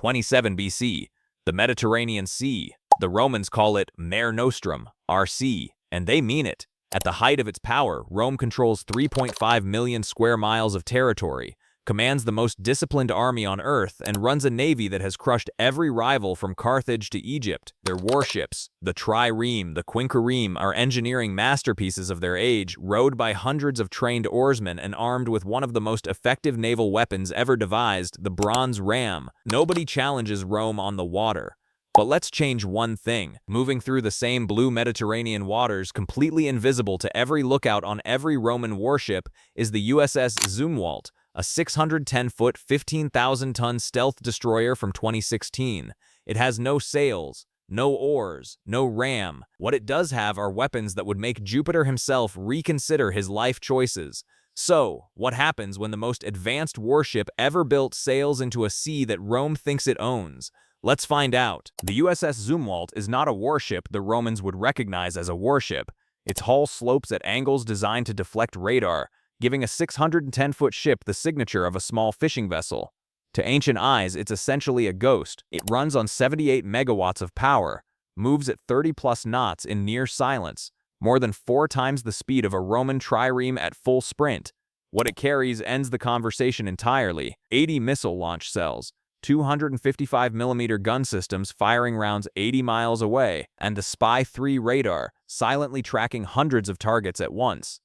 27 BC, the Mediterranean Sea. The Romans call it Mare Nostrum, RC, and they mean it. At the height of its power, Rome controls 3.5 million square miles of territory, commands the most disciplined army on Earth, and runs a navy that has crushed every rival from Carthage to Egypt. Their warships, the trireme, the quinquereme, are engineering masterpieces of their age, rowed by hundreds of trained oarsmen and armed with one of the most effective naval weapons ever devised, the bronze ram. Nobody challenges Rome on the water. But let's change one thing. Moving through the same blue Mediterranean waters, completely invisible to every lookout on every Roman warship, is the USS Zumwalt, a 610-foot, 15,000-ton stealth destroyer from 2016. It has no sails, no oars, no ram. What it does have are weapons that would make Jupiter himself reconsider his life choices. So, what happens when the most advanced warship ever built sails into a sea that Rome thinks it owns? Let's find out. The USS Zumwalt is not a warship the Romans would recognize as a warship. Its hull slopes at angles designed to deflect radar, giving a 610-foot ship the signature of a small fishing vessel. To ancient eyes, it's essentially a ghost. It runs on 78 megawatts of power, moves at 30-plus knots in near silence, more than 4 times the speed of a Roman trireme at full sprint. What it carries ends the conversation entirely: 80 missile launch cells, 255mm gun systems firing rounds 80 miles away, and the Spy-3 radar, silently tracking hundreds of targets at once.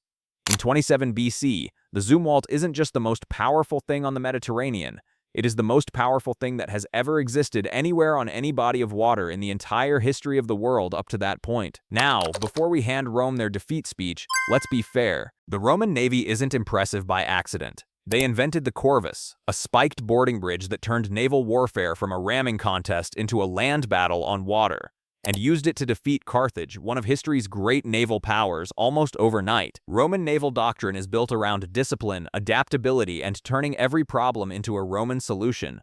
In 27 BC, the Zoomwalt isn't just the most powerful thing on the Mediterranean. It is the most powerful thing that has ever existed anywhere on any body of water in the entire history of the world up to that point. Now, before we hand Rome their defeat speech, let's be fair. The Roman Navy isn't impressive by accident. They invented the corvus, a spiked boarding bridge that turned naval warfare from a ramming contest into a land battle on water, and used it to defeat Carthage, one of history's great naval powers, almost overnight. Roman naval doctrine is built around discipline, adaptability, and turning every problem into a Roman solution.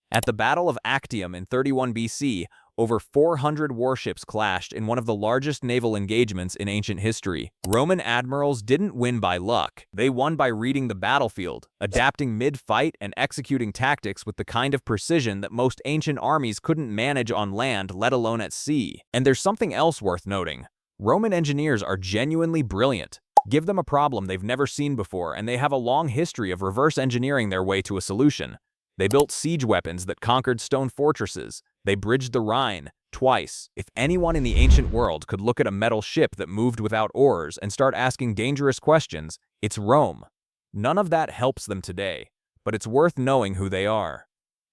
At the Battle of Actium in 31 BC, over 400 warships clashed in one of the largest naval engagements in ancient history. Roman admirals didn't win by luck. They won by reading the battlefield, adapting mid-fight, and executing tactics with the kind of precision that most ancient armies couldn't manage on land, let alone at sea. And there's something else worth noting. Roman engineers are genuinely brilliant. Give them a problem they've never seen before, and they have a long history of reverse engineering their way to a solution. They built siege weapons that conquered stone fortresses. They bridged the Rhine twice. If anyone in the ancient world could look at a metal ship that moved without oars and start asking dangerous questions, it's Rome. None of that helps them today, but it's worth knowing who they are.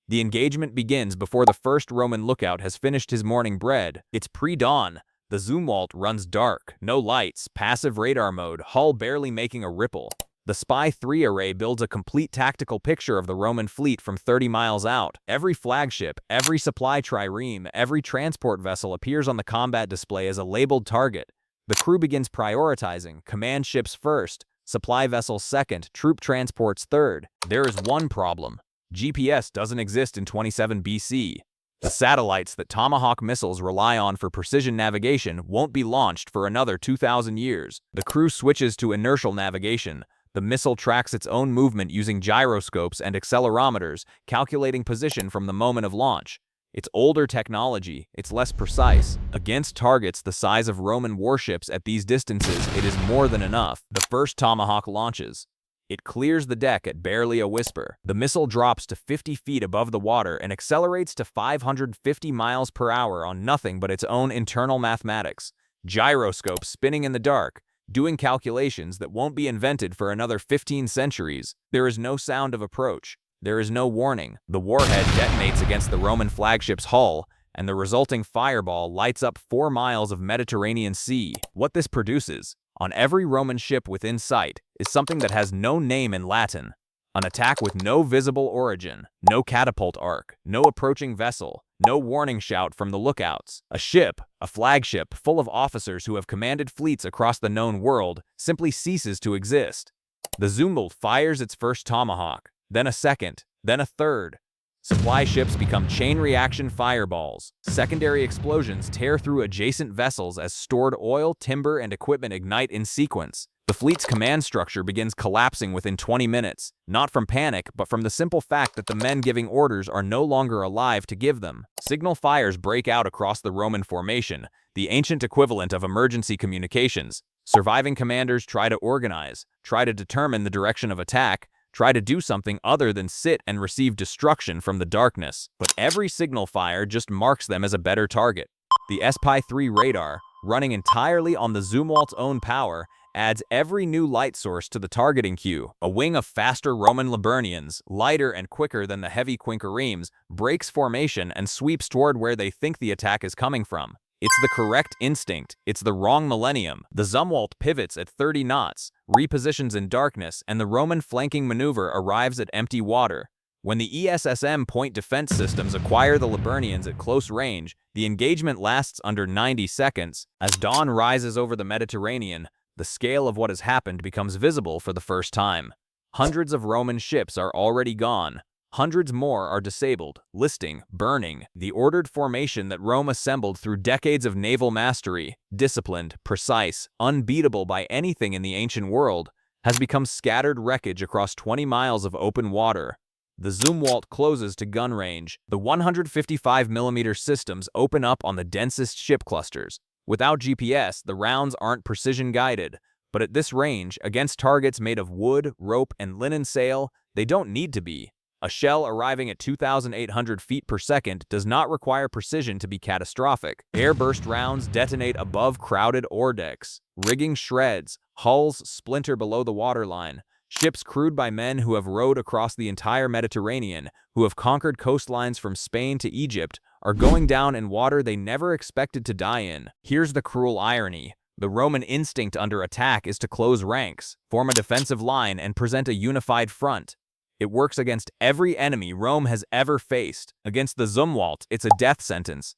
The engagement begins before the first Roman lookout has finished his morning bread. It's pre-dawn. The Zoomwalt runs dark, no lights, passive radar mode, hull barely making a ripple. The Spy-3 array builds a complete tactical picture of the Roman fleet from 30 miles out. Every flagship, every supply trireme, every transport vessel appears on the combat display as a labeled target. The crew begins prioritizing: command ships first, supply vessels second, troop transports third. There is one problem. GPS doesn't exist in 27 BC. The satellites that Tomahawk missiles rely on for precision navigation won't be launched for another 2,000 years. The crew switches to inertial navigation. The missile tracks its own movement using gyroscopes and accelerometers, calculating position from the moment of launch. It's older technology, it's less precise. Against targets the size of Roman warships at these distances, it is more than enough. The first Tomahawk launches. It clears the deck at barely a whisper. The missile drops to 50 feet above the water and accelerates to 550 miles per hour on nothing but its own internal mathematics. Gyroscopes spinning in the dark, doing calculations that won't be invented for another 15 centuries. There is no sound of approach. There is no warning. The warhead detonates against the Roman flagship's hull, and the resulting fireball lights up 4 miles of Mediterranean Sea. What this produces, on every Roman ship within sight, is something that has no name in Latin. An attack with no visible origin, no catapult arc, no approaching vessel, no warning shout from the lookouts. A ship, a flagship full of officers who have commanded fleets across the known world, simply ceases to exist. The Zoomwalt fires its first Tomahawk, then a second, then a third. Supply ships become chain reaction fireballs. Secondary explosions tear through adjacent vessels as stored oil, timber, and equipment ignite in sequence. The fleet's command structure begins collapsing within 20 minutes, not from panic, but from the simple fact that the men giving orders are no longer alive to give them. Signal fires break out across the Roman formation, the ancient equivalent of emergency communications. Surviving commanders try to organize, try to determine the direction of attack, try to do something other than sit and receive destruction from the darkness. But every signal fire just marks them as a better target. The SPY-3 radar, running entirely on the Zoomwalt's own power, adds every new light source to the targeting queue. A wing of faster Roman Liburnians, lighter and quicker than the heavy Quinqueremes, breaks formation and sweeps toward where they think the attack is coming from. It's the correct instinct. It's the wrong millennium. The Zumwalt pivots at 30 knots, repositions in darkness, and the Roman flanking maneuver arrives at empty water. When the ESSM point defense systems acquire the Liburnians at close range, the engagement lasts under 90 seconds. As dawn rises over the Mediterranean, the scale of what has happened becomes visible for the first time. Hundreds of Roman ships are already gone. Hundreds more are disabled, listing, burning. The ordered formation that Rome assembled through decades of naval mastery, disciplined, precise, unbeatable by anything in the ancient world, has become scattered wreckage across 20 miles of open water. The Zoomwalt closes to gun range. The 155mm systems open up on the densest ship clusters. Without GPS, the rounds aren't precision-guided, but at this range, against targets made of wood, rope, and linen sail, they don't need to be. A shell arriving at 2,800 feet per second does not require precision to be catastrophic. Airburst rounds detonate above crowded ore decks. Rigging shreds, hulls splinter below the waterline. Ships crewed by men who have rowed across the entire Mediterranean, who have conquered coastlines from Spain to Egypt, are going down in water they never expected to die in. Here's the cruel irony. The Roman instinct under attack is to close ranks, form a defensive line, and present a unified front. It works against every enemy Rome has ever faced. Against the Zumwalt, it's a death sentence.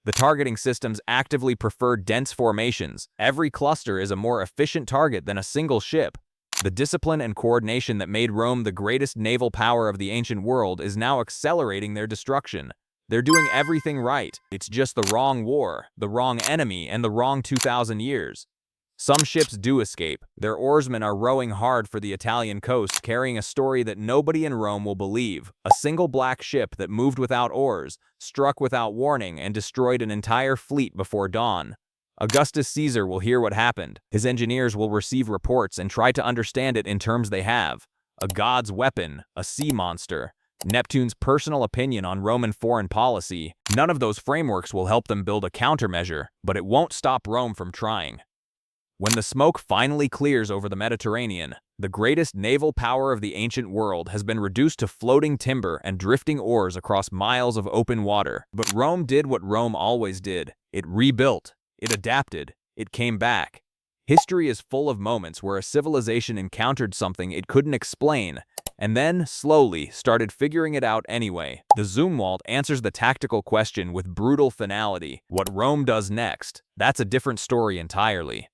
The targeting systems actively prefer dense formations. Every cluster is a more efficient target than a single ship. The discipline and coordination that made Rome the greatest naval power of the ancient world is now accelerating their destruction. They're doing everything right. It's just the wrong war, the wrong enemy, and the wrong 2,000 years. Some ships do escape. Their oarsmen are rowing hard for the Italian coast, carrying a story that nobody in Rome will believe. A single black ship that moved without oars, struck without warning, and destroyed an entire fleet before dawn. Augustus Caesar will hear what happened. His engineers will receive reports and try to understand it in terms they have. A god's weapon, a sea monster. Neptune's personal opinion on Roman foreign policy. None of those frameworks will help them build a countermeasure, but it won't stop Rome from trying. When the smoke finally clears over the Mediterranean, the greatest naval power of the ancient world has been reduced to floating timber and drifting oars across miles of open water. But Rome did what Rome always did. It rebuilt. It adapted. It came back. History is full of moments where a civilization encountered something it couldn't explain, and then, slowly, started figuring it out anyway. The Zoomwalt answers the tactical question with brutal finality. What Rome does next, that's a different story entirely.